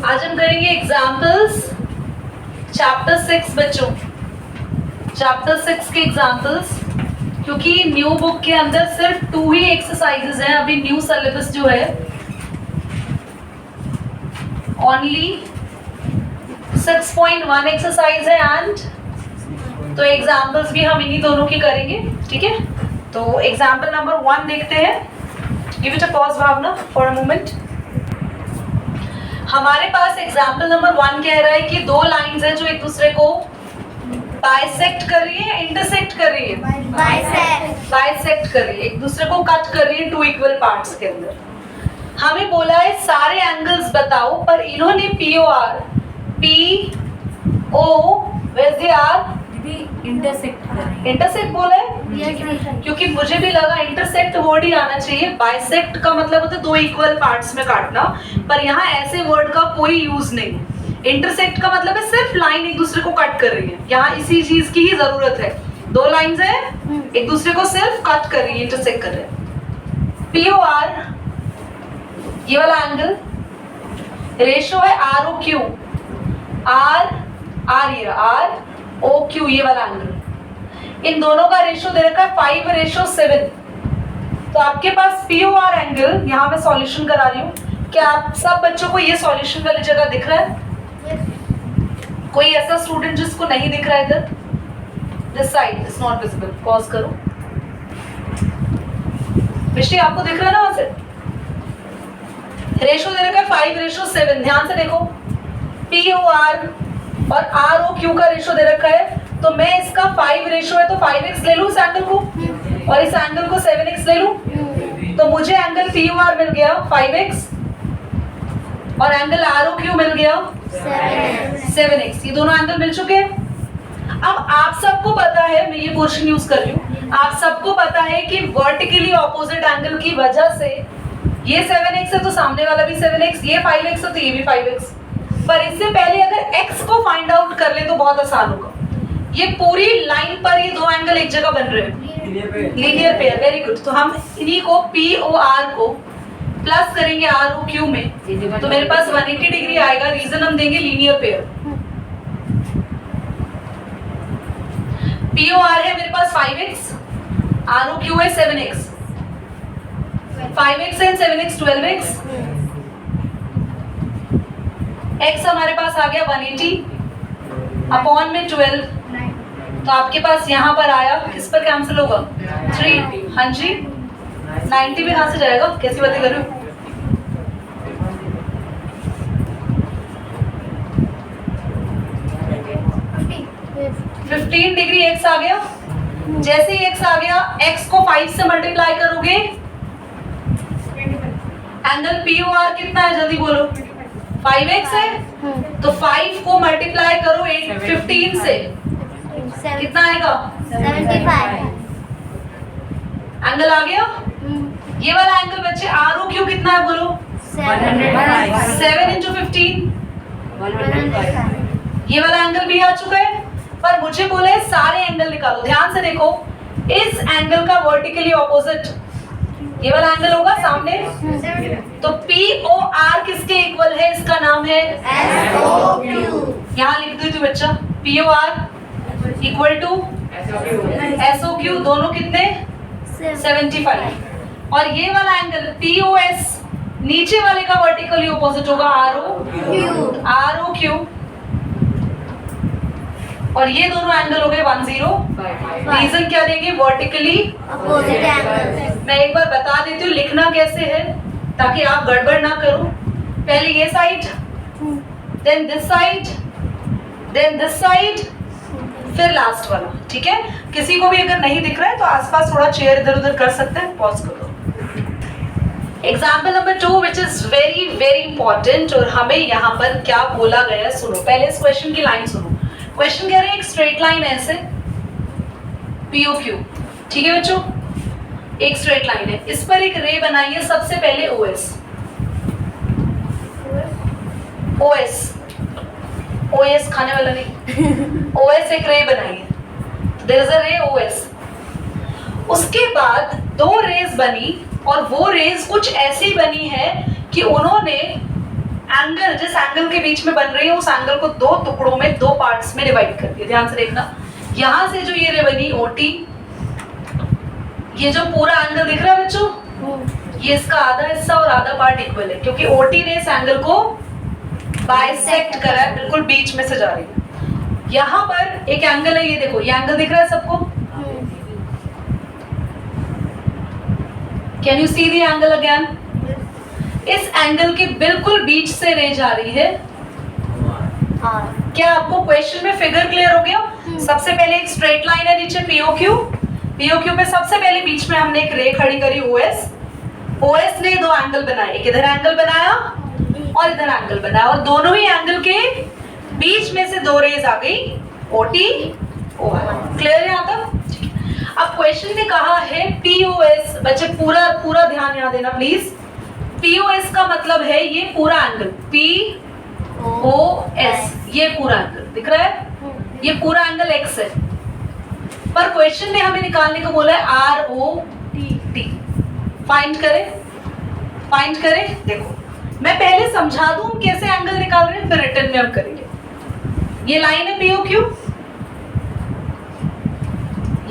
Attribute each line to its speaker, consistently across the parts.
Speaker 1: आज हम करेंगे एग्जाम्पल्स चैप्टर 6 बच्चों, चैप्टर 6 के एग्जाम्पल्स, क्योंकि न्यू बुक के अंदर सिर्फ 2 ही एक्सरसाइजेज हैं। अभी न्यू सिलेबस जो है ओनली 6.1 एक्सरसाइज है एंड तो एग्जाम्पल्स भी हम इन्हीं दोनों की करेंगे। ठीक है, तो एग्जाम्पल नंबर 1 देखते हैं। Give it a pause Bhavna for a moment. हमारे पास एग्जाम्पल नंबर 1 कह रहा है कि दो लाइंस हैं जो एक दूसरे को बाइसेक्ट कर रही है, इंटरसेक्ट कर रही है, बाइसेक्ट कर रही है, एक दूसरे को कट कर रही है 2 इक्वल पार्ट्स के अंदर। हमें बोला है सारे एंगल्स बताओ, पर इन्होंने इंटरसेक्ट बोला है। क्योंकि मुझे भी लगा इंटरसेक्ट वर्ड ही आना चाहिए। बाइसेक्ट का मतलब होता है 2 इक्वल पार्ट्स में काटना, पर यहाँ ऐसे वर्ड का कोई यूज नहीं। इंटरसेक्ट का मतलब है सिर्फ लाइन एक दूसरे को कट कर रही है। यहाँ इसी चीज की ही जरूरत है। 2 लाइंस है, एक दूसरे को सिर्फ कट कर रही है, इंटरसेक्ट कर रहे हैं। POR ये वाला एंगल, रेशो है ROQ, ROQ ये वाला एंगल। इन दोनों का रेशो दे रखा है 5:7। तो आपके पास POR एंगल, यहाँ मैं सॉल्यूशन करा रही हूँ। क्या आप सब बच्चों को ये सॉल्यूशन वाली जगह दिख रहा है? कोई ऐसा स्टूडेंट जिसको नहीं दिख रहा है इधर? This side is not visible. Pause करो। मिष्टी आपको दिख रहा है ना वहां से? रेशो दे रखा है 5:7। ध्यान से देखो, POR और ROQ का रेशो दे रखा है। तो मैं इसका 5 रेशो है तो 5x ले लूं इस एंगल को, और इस एंगल को 7x ले लूं। तो मुझे एंगल POR मिल गया 5x और एंगल ROQ मिल गया 7x। ये दोनों एंगल मिल चुके हैं। अब आप सबको पता है, मैं ये पोर्शन यूज कर रही हूँ, आप सबको पता है कि वर्टिकली ऑपोजिट एंगल की वजह से ये 7x है तो सामने वाला भी 7x, ये 5x है तो ये भी 5x। पर इससे पहले अगर x को फाइंड आउट कर ले तो बहुत आसान होगा। ये पूरी लाइन पर ये 2 एंगल एक जगह बन रहे हैं, लीनियर पेयर। Very good. तो हम इन्हीं को POR को प्लस करेंगे ROQ में, तो मेरे पास 180 डिग्री आएगा। रीजन हम देंगे लीनियर पेयर। POR है मेरे पास 5x, ROQ है 7x। 5x and 7x 12x। x हमारे पास आ गया 180 अपॉन में 12। तो आपके पास यहाँ पर आया, किस पर कैंसिल होगा? 3। हाँ जी, 90 में कहाँ से जाएगा? कैसी बातें कर रहे हो? $15 डिग्री x आ गया। जैसे ही x आ गया, x को 5 से मल्टीप्लाई करोगे, एंगल POR कितना है? जल्दी बोलो। 5x है तो 5 को मल्टीप्लाई करो 15 से, कितना आएगा?
Speaker 2: 75।
Speaker 1: एंगल आ गया। ये वाला एंगल बच्चे ROQ कितना है बोलो? 7 into 15। ये वाला एंगल भी आ चुका है। पर मुझे बोले सारे एंगल निकालो। ध्यान से देखो, इस एंगल का वर्टिकली ऑपोजिट ये वाला एंगल होगा सामने। तो POR किसके इक्वल है? इसका नाम है SOQ। यहाँ लिख दो बच्चा, POR इक्वल टू SOQ। दोनों कितने? 75। और ये वाला एंगल POS नीचे वाले का वर्टिकली ऑपोजिट होगा ROQ। और ये दोनों एंगल हो गए 105। रीजन क्या देंगे? Vertically
Speaker 2: opposite angle.
Speaker 1: मैं एक बार बता देती हूँ लिखना कैसे है, ताकि आप गड़बड़ ना करो। पहले ये side, then this side, then this side, फिर लास्ट वाला। ठीक है, किसी को भी अगर नहीं दिख रहा है तो आसपास थोड़ा चेयर इधर उधर कर सकते हैं। पॉज करो। Example number 2 which is very very important, और हमें यहाँ पर क्या बोला गया सुनो। पहले इस क्वेश्चन की लाइन सुनो। क्वेश्चन कह रहे हैं एक स्ट्रेट लाइन है ऐसे POQ। ठीक है बच्चों, एक स्ट्रेट लाइन है, इस पर एक रे बनाइए। सबसे पहले OS खाने वाला नहीं OS एक रे बनाइए। देयर इज अ रे OS। उसके बाद 2 रेज बनी, और वो रेज कुछ ऐसी बनी है कि उन्होंने एंगल जिस एंगल के बीच में बन रही है उस एंगल को दो टुकड़ों में, दो पार्ट्स में डिवाइड कर दिया। ध्यान से देखना, यहां से जो ये रे बनी OT, ये जो पूरा एंगल दिख रहा है बच्चों, ये इसका आधा हिस्सा और आधा पार्ट इक्वल है, क्योंकि OT ने इस एंगल को बाइसेक्ट करा है, बिल्कुल बीच में से जा रही है। यहाँ पर एक एंगल है, ये देखो, ये एंगल दिख रहा है सबको? Can you see the angle again? इस एंगल के बिल्कुल बीच से रे जा रही है। क्या आपको क्वेश्चन में फिगर क्लियर हो गया? सबसे पहले एक स्ट्रेट लाइन है नीचे POQ, POQ पे सबसे पहले बीच में हमने एक रे खड़ी करी OS, OS ने दो एंगल बनाए, एक इधर एंगल बनाया और इधर एंगल बनाया, और दोनों ही एंगल के बीच में से दो रेज आ गई OT OR। क्लियर है यहाँ तक? अब क्वेश्चन ने कहा है POS, बच्चे पूरा पूरा ध्यान यहाँ देना प्लीज। POS का मतलब है ये पूरा एंगल, POS, ये पूरा एंगल दिख रहा है, ये पूरा एंगल X है, पर क्वेश्चन ने हमें निकालने को बोला है ROT। फाइंड करें। देखो, मैं पहले समझा दूं हम कैसे एंगल निकाल रहे हैं, फिर रिटर्न में हम करेंगे। ये लाइन है POQ,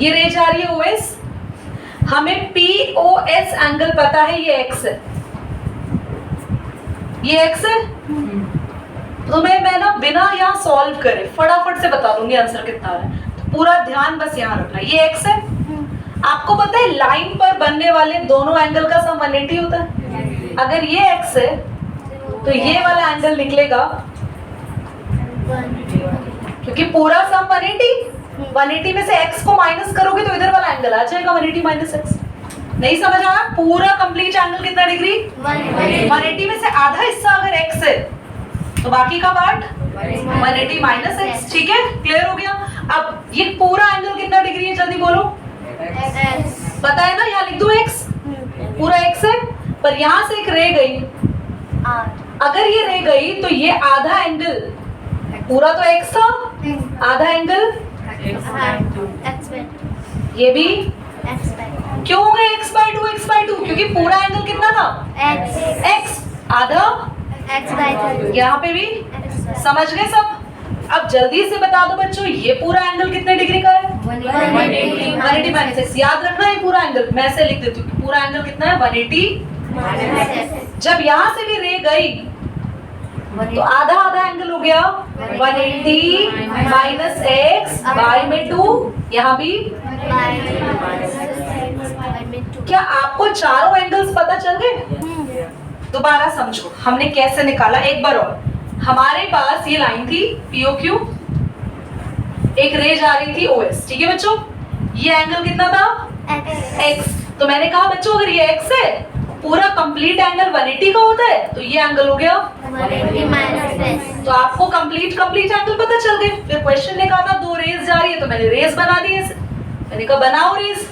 Speaker 1: ये रे जा रही है OS, हमें POS एंगल पता है, ये X है, ये X है। तो मैं ना बिना यहाँ सॉल्व करे फटाफट से बता दूंगी आंसर कितना है, तो पूरा ध्यान बस यहाँ रखना। ये X है, आपको पता है लाइन पर बनने वाले दोनों एंगल का सम 180 होता है। अगर ये X है तो ये वाला एंगल निकलेगा, क्योंकि पूरा सम 180 में से X को माइनस करोगे तो इधर वाला एंगल आ जाएगा 180 माइनस X। नहीं समझ आया? पूरा कंप्लीट एंगल कितना डिग्री? 180 में से आधा हिस्सा अगर X है तो बाकी का पार्ट 180 माइनस X। ठीक है, क्लियर हो गया? अब ये पूरा एंगल कितना डिग्री है, जल्दी बोलो। पता है ना, यहाँ लिख दो X, पूरा X है, पर यहाँ से एक रे गई, अगर ये रे गई तो ये आधा एंगल, पूरा तो X था, आधा एंगल ये भी क्यों हो गया x/2, क्योंकि पूरा एंगल कितना था? X, आधा यहाँ पे भी। समझ गए सब? अब जल्दी से बता दो बच्चों, ये पूरा एंगल कितने डिग्री का है? 180 माइनस X। याद रखना है पूरा एंगल, मैं ऐसे लिख देती हूँ, पूरा एंगल कितना है? 180। जब यहाँ से भी रे गई तो आधा आधा एंगल हो गया 180 माइनस X बाय में 2, यहाँ भी। क्या आपको चारों एंगल्स पता चल गए? दोबारा समझो हमने कैसे निकाला एक बार और। हमारे पास ये लाइन थी POQ, एक रे जा रही थी OS, ठीक है बच्चों? ये एंगल कितना था? X। तो मैंने कहा बच्चों अगर ये X है, पूरा कंप्लीट एंगल 180 का होता है, तो ये एंगल हो गया
Speaker 2: 180 माइनस X।
Speaker 1: तो आपको कंप्लीट एंगल पता चल गए। फिर क्वेश्चन ने कहा था दो रेज जा रही है, तो मैंने रेज बना दी है, मैंने कहा बनाओ रेज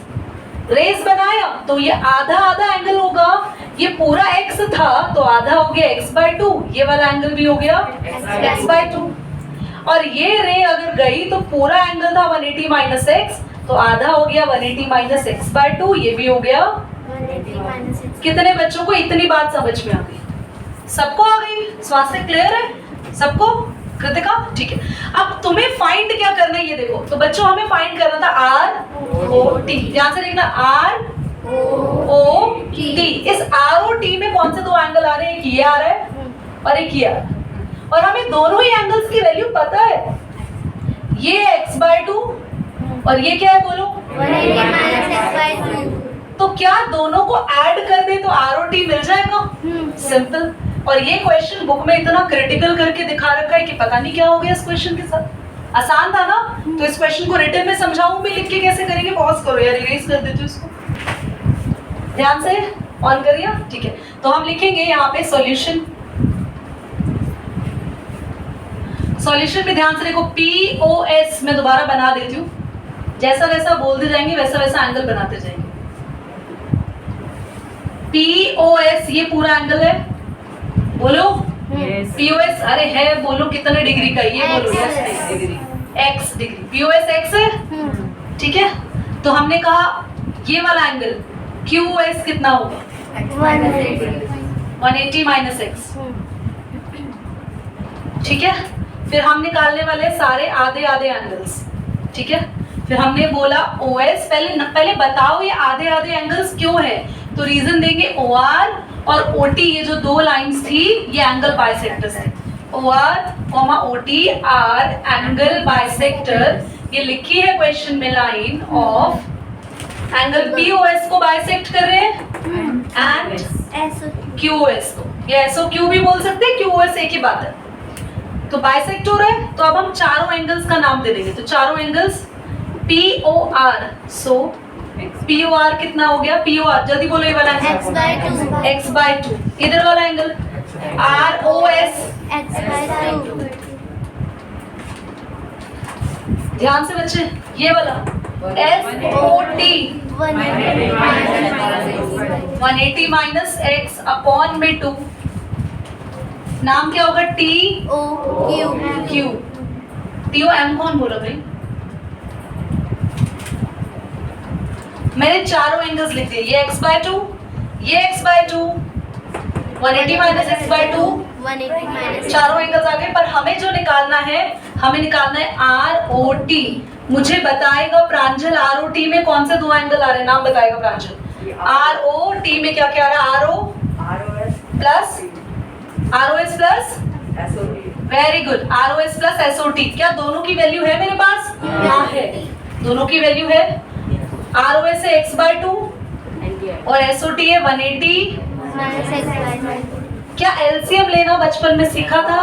Speaker 1: बनाया, तो ये आधा आधा एंगल होगा, ये पूरा X था तो आधा हो गया X/2, ये वाला एंगल भी हो गया X/2, और ये रे अगर गई तो पूरा एंगल था 180 माइनस X, तो आधा हो गया 180 माइनस X/2, ये भी हो गया
Speaker 2: 180 माइनस X।
Speaker 1: कितने बच्चों को इतनी बात समझ में आ गई? सबको आ गई? स्वास्थ्य क्लियर है सबको? कृतिका ठीक है। अब तुम्हें फाइंड क्या करना है ये देखो, तो बच्चों हमें फाइंड करना था ROT। ध्यान से देखना, ROT। इस ROT में कौन से दो एंगल आ रहे हैं? एक ये आ रहा है और एक ये आ रहा है, और हमें दोनों ही एंगल्स की वैल्यू पता है। ये X/2 और ये क्या है बोलो?
Speaker 2: 180 माइनस X/2।
Speaker 1: तो क्या दोनों को ऐड कर दे तो ROT मिल जाएगा? सिंपल। और ये क्वेश्चन बुक में इतना क्रिटिकल करके दिखा रखा है कि पता नहीं क्या हो गया इस क्वेश्चन के साथ। आसान था ना? तो इस क्वेश्चन को रिटर्न में समझाऊं भी, लिख के कैसे करेंगे? पॉज करो यार, इरेज कर देती हूँ इसको, ध्यान से ऑन करिए। ठीक है, तो हम लिखेंगे यहाँ पे सॉल्यूशन। सॉल्यूशन में ध्यान से देखो, POS मैं दोबारा बना देती हूँ, जैसा वैसा बोलते जाएंगे वैसा वैसा एंगल बनाते जाएंगे। POS ये पूरा एंगल है, बोलो POS। अरे है, बोलो कितने डिग्री का? ये बोलो X डिग्री। POS X है, ठीक है? तो हमने कहा ये वाला एंगल QOS कितना होगा? 180 माइनस X। ठीक है, फिर हम निकालने वाले सारे आधे आधे एंगल्स, ठीक है। फिर हमने बोला OS, पहले बताओ ये आधे आधे एंगल्स क्यों है, तो रीजन देंगे OR और OT, ये जो दो लाइंस थी ये एंगल बाइसेक्टर्स है। OR, OT R angle bisector, ये लिखी है क्वेश्चन में लाइन ऑफ एंगल POS को बाइसेक्ट कर रहे हैं एंड QOS को, ये SOQ भी बोल सकते हैं, QOS एक ही बात है। तो बाइसेक्ट हो रहा है, तो अब हम चारों एंगल्स का नाम दे देंगे, तो चारों एंगल्स POR, सो POR कितना हो गया, POR जल्दी बोलो, ये वाला एंगल x/2, इधर वाला एंगल ROS,
Speaker 2: x/2,
Speaker 1: ध्यान से बच्चे, ये वाला SOT 180 माइनस x अपॉन में 2, नाम क्या होगा, TOQ, TOM कौन बोला भाई, मैंने चारों एंगल्स लिख दिए, ये x/2, ये x/2, 180 माइनस x/2,
Speaker 2: 180 माइनस
Speaker 1: चारों एंगल्स आ गए। पर हमें जो निकालना है, हमें निकालना है ROT। मुझे बताएगा प्रांजल ROT में कौन से दो एंगल आ रहे हैं, नाम बताएगा प्रांजल। ROT में क्या क्या आ रहा है, ROS plus very good, ROS plus SOT, क्या दोनों की वैल्यू है मेरे पास, हाँ है, दोनों की वैल्यू है। ROS है x/2 और SOT है 180
Speaker 2: माइनस x/2,
Speaker 1: क्या एलसीएम लेना बचपन में सीखा था,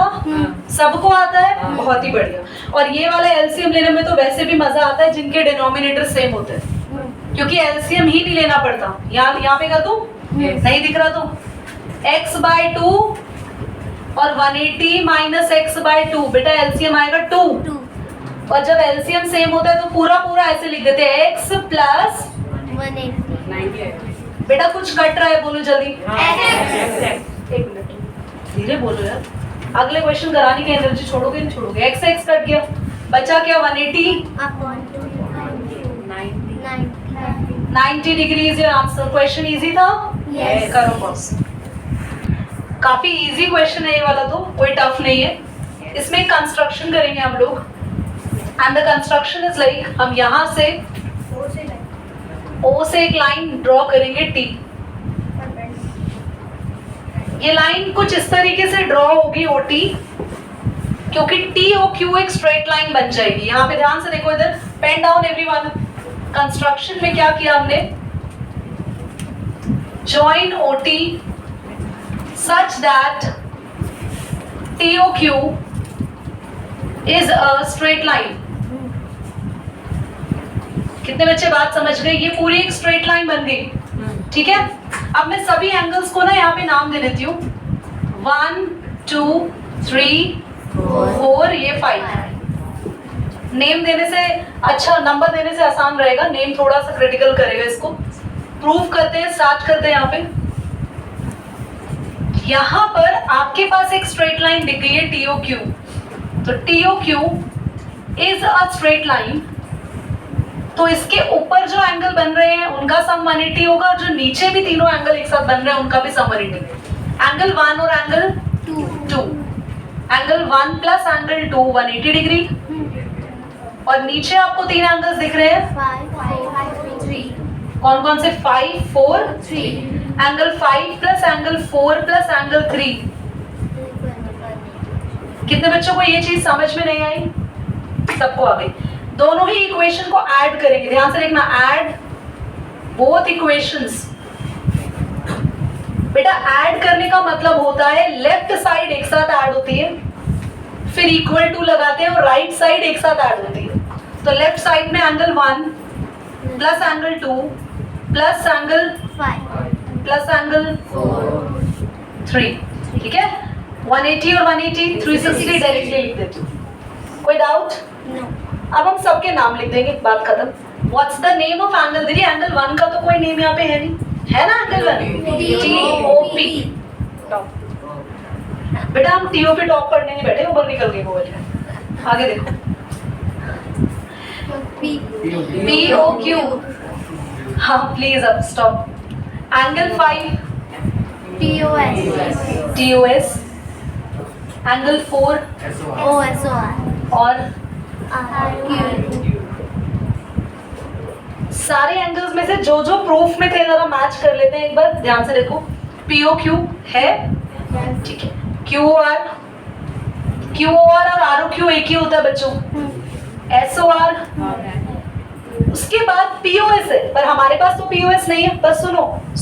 Speaker 1: सबको आता है, बहुत ही बढ़िया। और ये वाला एलसीएम लेने में तो वैसे भी मजा आता है जिनके डिनोमिनेटर सेम होते हैं, क्योंकि एलसीएम ही नहीं लेना पड़ता। यहाँ पे का तू नहीं दिख रहा, तो x/2 और 180 माइनस x/2, बेटा एलसीएम आएगा 2, और जब एलसीएम सेम होता है तो पूरा पूरा ऐसे लिख देते हैं x प्लस
Speaker 2: 180,
Speaker 1: बेटा कुछ कट रहा है, बोलो जल्दी, धीरे बोलो यार, अगले क्वेश्चन कराने की एनर्जी छोड़ोगे नहीं छोड़ोगे। x कट गया, बचा क्या, 180
Speaker 2: upon
Speaker 1: 90 degree is your answer. Question easy था,
Speaker 2: Yes.
Speaker 1: करो पॉज। काफी इजी क्वेश्चन है ये वाला, तो कोई टफ नहीं है। इसमें कंस्ट्रक्शन करेंगे हम लोग, and the construction is like, हम यहाँ से O से एक लाइन ड्रॉ करेंगे T, ये लाइन कुछ इस तरीके से ड्रॉ होगी OT, क्योंकि TOQ एक स्ट्रेट लाइन बन जाएगी। यहाँ पे ध्यान से देखो, इधर पेन डाउन एवरीवन। कंस्ट्रक्शन में क्या किया हमने, join OT such that TOQ is a straight line. कितने बच्चे बात समझ गए, ये पूरी एक स्ट्रेट लाइन बन गई, ठीक है। अब मैं सभी एंगल्स को ना यहाँ पे नाम दे देती हूँ, 1 2 3 4, ये 5। नेम देने से अच्छा, नंबर देने से आसान रहेगा, नेम थोड़ा सा क्रिटिकल करेगा इसको। प्रूफ करते हैं, स्टार्ट करते हैं। यहाँ पर आपके पास एक स्ट्रेट लाइन दिख गई है TOQ, तो TOQ is a straight line, तो इसके ऊपर जो एंगल बन रहे हैं उनका सम 180 होगा, और जो नीचे भी तीनों एंगल एक साथ बन रहे हैं उनका भी सम 180। एंगल 1 और angle 2, angle 1 plus angle 2 180 degree, और नीचे आपको तीन एंगल्स दिख रहे हैं,
Speaker 2: 5 3,
Speaker 1: कौन कौन से, 5 4
Speaker 2: 3,
Speaker 1: angle 5 plus angle 4 plus angle 3। कितने बच्चों को ये चीज समझ में नहीं आई, सबको आ गई। दोनों ही इक्वेशन को ऐड करेंगे, ध्यान से देखना, ऐड बोथ इक्वेशंस। बेटा ऐड करने का मतलब होता है लेफ्ट साइड एक साथ ऐड होती है, फिर इक्वल टू लगाते हैं, और राइट साइड एक साथ ऐड होती है। तो लेफ्ट साइड में angle 1 plus angle 2 plus angle
Speaker 2: 5
Speaker 1: plus angle 3, ठीक है। 180 और 180 360 डायरेक्टली लिख देती हूँ, कोई डाउट?
Speaker 2: नो।
Speaker 1: अब हम सबके नाम लिख देंगे, बात खत्म। What's the name of angle, देखिए एंगल 1 का तो कोई नेम यहाँ पे है नहीं, है ना, एंगल 1 TOP। बेटा हम TOP टॉप पढ़ने नहीं बैठे, ऊपर निकल गए वो वाले। आगे देखो, POQ, हाँ प्लीज अब stop. Angle 5
Speaker 2: TOS,
Speaker 1: TOS, angle 4
Speaker 2: OSOR
Speaker 1: और
Speaker 2: RQ
Speaker 1: सारे एंगल्स में से जो जो प्रूफ में थे जरा मैच कर लेते हैं एक बार ध्यान से देखो। POQ है, ठीक है। QOR और ROQ एक ही होता है बच्चों। SOR उसके बाद POS है, पर हमारे पास तो POS नहीं है। बस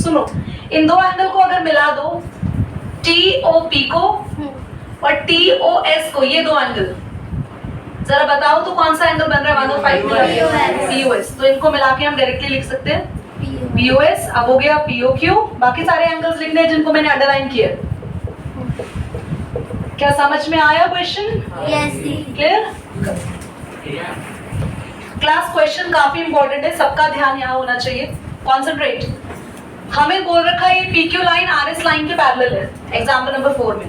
Speaker 1: सुनो इन दो एंगल को अगर मिला दो, TOP को और TOS को, ये दो एंगल जरा बताओ तो कौन सा एंगल बन रहा है 105 POS। तो इनको मिला के हम डायरेक्टली लिख सकते हैं POS। अब हो गया POQ, बाकी सारे एंगल्स लिखने हैं जिनको मैंने अंडरलाइन किया। क्या समझ में आया क्वेश्चन? क्लियर? क्लास क्वेश्चन काफी इंपॉर्टेंट है, सबका ध्यान यहाँ होना चाहिए। कॉन्सेंट्रेट। हमें बोल रखा है ये PQ लाइन RS लाइन के पैरेलल है। एग्जाम्पल नंबर 4 में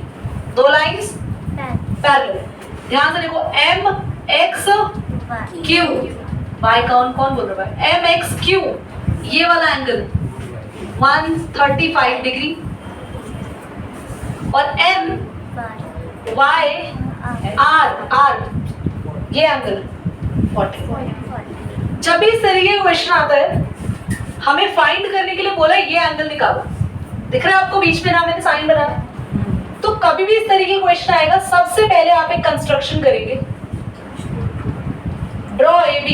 Speaker 1: दो लाइंस पैरेलल है। ध्यान से देखो MXQ, y कौन बोल रहा है? MXQ ये वाला एंगल 135 डिग्री और MYR ये एंगल 40। जब भी इस तरीके का क्वेश्चन आता है हमें फाइंड करने के लिए बोला ये एंगल निकालो। दिख रहा है आपको बीच में ना मैंने साइन बनाया? तो कभी भी इस तरीके का क्वेश्चन आएगा, सबसे पहले आप एक कंस्ट्रक्शन करेंगे। Draw AB।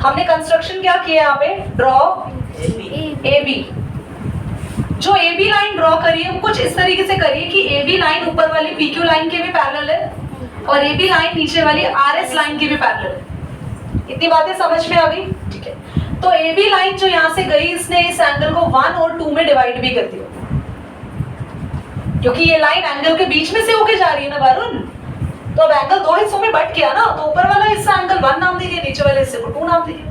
Speaker 1: हमने कंस्ट्रक्शन क्या किया यहाँ पे? Draw AB। जो AB लाइन ड्रॉ करिए वो कुछ इस तरीके से करिए कि AB लाइन ऊपर वाली PQ लाइन के भी पैरेलल है और AB लाइन नीचे वाली RS लाइन की भी पैरेलल है। इतनी बातें समझ में आ गई? ठीक है। तो AB लाइन जो यहाँ से गई, इसने इस एंगल को 1 और 2 में डिवाइड भी कर दिया, क्योंकि ये लाइन एंगल के बीच में से होके जा रही है ना वरुण। तो अब एंगल दो हिस्सों में बट गया ना, तो ऊपर वाला हिस्सा एंगल 1 नाम दीजिए, नीचे वाले हिस्से को 2 नाम दीजिए।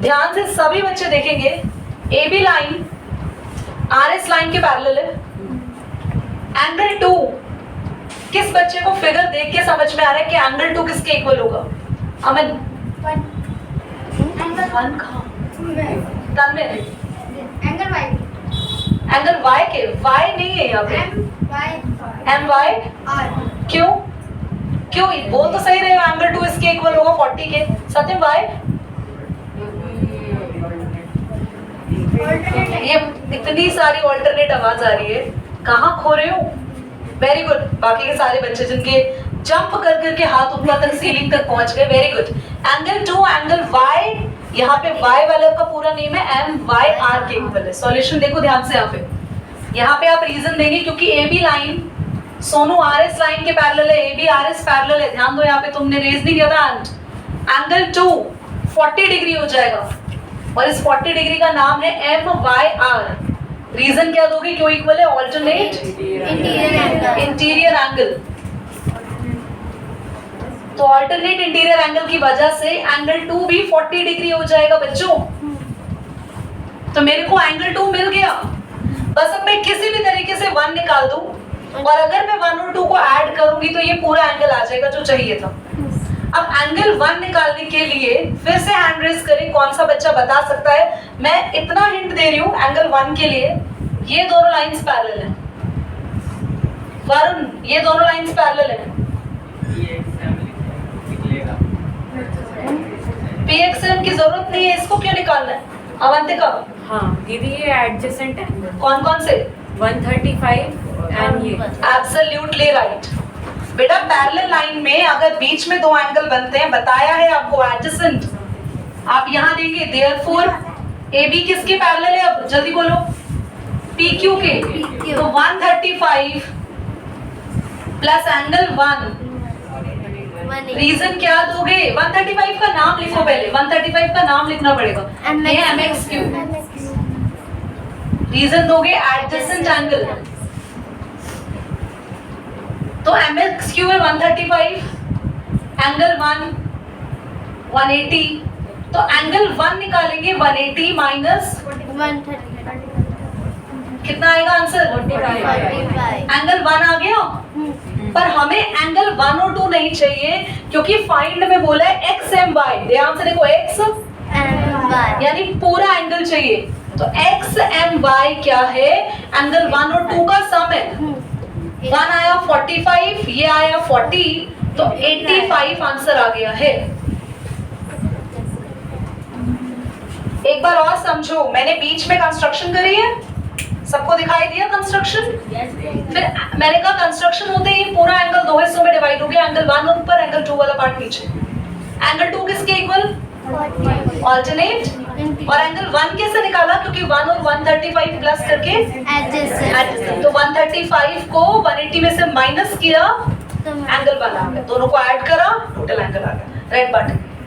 Speaker 1: ध्यान से सभी बच्चे देखेंगे AB लाइन RS लाइन के पैरेलल है। एंगल 2 किस बच्चे को फिगर देख के समझ में आ रहा है कि एंगल 2 किसके इक्वल होगा? अमन? वन कहाँ? तन्मय? एंगल Y के, Y नहीं है यहाँ पे, MY। क्यों बोल तो सही रहे हो, एंगल 2 इसके इक्वल होगा 40 के। सत्यम Y? ये इतनी सारी ऑल्टरनेट आवाज आ रही है, कहाँ खो रहे हो? Very good. बाकी के सारे बच्चे जिनके जंप कर करके हाथ ऊपर तक सीलिंग तक पहुंच गए, very good. Angle 2 angle Y, यहाँ पे Y वाले का पूरा नेम है MYR के इक्वल है। सॉल्यूशन देखो ध्यान से यहाँ पे आप रीजन देंगे क्योंकि AB line Sonu RS line के पैरेलल है, AB RS पैरेलल है। ध्यान दो यहाँ पे तुमने रेज नहीं किया था। एंगल 2 40 डिग्री हो जाएगा और इस 40 डिग्री का नाम है MYR। रीजन क्या दोगे? क्यों इक्वल है? Alternate interior angle. तो ऑल्टरनेट इंटीरियर एंगल की वजह से एंगल 2 भी 40 डिग्री हो जाएगा बच्चों। तो मेरे को एंगल 2 मिल गया, बस अब मैं किसी भी तरीके से 1 निकाल दूं और अगर मैं 1 और 2 को ऐड करूंगी तो ये पूरा एंगल आ जाएगा जो चाहिए था। अब एंगल 1 निकालने के लिए फिर से हैंड रेज करें, कौन सा बच्चा बता सकता है? मैं इतना हिंट दे रही हूँ एंगल 1 के लिए, ये दोनों लाइंस पैरेलल हैं। वरुण, ये दोनों लाइंस पैरेलल हैं। PXM की जरूरत नहीं है, इसको क्यों निकालना है? अवंतिका?
Speaker 3: हाँ दीदी, ये एडजेसेंट एंगल
Speaker 1: कौन कौन से?
Speaker 3: 135 एंड ये।
Speaker 1: एब्सोल्युटली राइट बेटा। पैरेलल लाइन में अगर बीच में दो एंगल बनते हैं, बताया है आपको, एडजेसेंट आप यहाँ देंगे। देयरफॉर AB किसके पैरेलल है? अब जल्दी बोलो। PQ के। तो 135 प्लस एंगल 1, रीजन क्या दोगे? 135 का नाम लिखो पहले, 135 का नाम लिखना पड़ेगा। ये MXQ। रीजन दोगे एडजेसेंट एंगल। तो MXQ है 135, एंगल 1 180। तो एंगल 1 निकालेंगे 180 माइनस
Speaker 2: 130
Speaker 1: कितना आएगा आंसर?
Speaker 2: 45।
Speaker 1: एंगल 1 आ गया, पर हमें एंगल 1 और 2 नहीं चाहिए क्योंकि फाइंड में बोला है XMY। ध्यान से देखो, X यानी पूरा एंगल चाहिए। तो XMY क्या है? एंगल 1 और 2 का सम है। 1 आया 45, ये आया 40, तो 85 आंसर आ गया है। एक बार और समझो, मैंने बीच में कंस्ट्रक्शन करी है, सबको दिखाई दिया कंस्ट्रक्शन। फिर मैंने कहा कंस्ट्रक्शन होते ही पूरा एंगल दो हिस्सों में डिवाइड हो गया, एंगल 1 ऊपर, एंगल 2 वाला पार्ट नीचे। एंगल 2 किसके इक्वल? ऑल्टरनेट। और एंगल 1 कैसे निकाला? क्योंकि 1 और 135 प्लस करके एडजस्टेंट, तो 135 को 180 में से माइनस किया, एंगल 1 आ गया, दोनों को ऐड करा, टोटल एंगल आ गया। Red button.